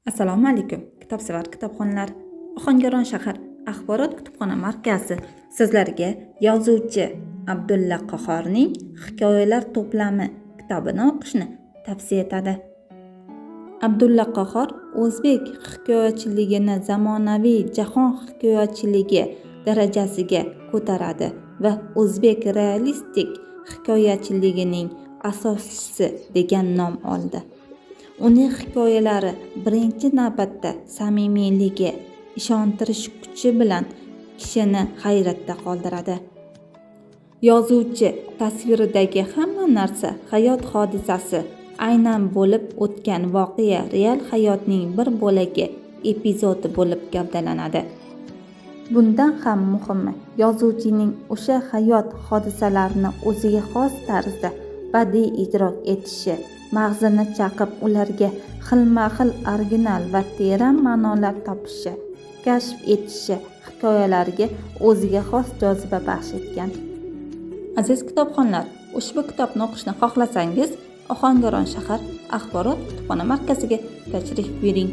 Assalomu alaykum, kitobsevar kitobxonlar. Ohangaron shahar axborot kutubxona markazi sizlarga yozuvchi Abdulla Qahhorning hikoyalar to'plami kitobini o'qishni tavsiya etadi. Abdulla Qahhor o'zbek hikoyachiligini zamonaviy jahon hikoyachiligi darajasiga ko'taradi va o'zbek realistik hikoyachiligining asoschisi degan nom oldi. Uning hikoyalari birinchi navbatda samimiyligi, ishontirish kuchi bilan kishini hayratda qoldiradi. Yozuvchi tasviridagi hamma narsa hayot hodisasi, aynan bo'lib o'tgan voqea real hayotning bir bo'lagi, epizodi bo'lib gavdalanadi. Bundan ham muhimi, yozuvchining o'sha hayot hodisalarini o'ziga xos tarzda badiiy idrok etishi, mag'zini chaqib ularga xilma-xil original va teran ma'nolar topishi, kashf etishi hikoyalarga o'ziga xos joziba baxsh etgan. Aziz kitobxonlar, ushbu kitobni o'qishni xohlasangiz, Ohangaron shahar axborot kutubxona markaziga tashrif buyuring.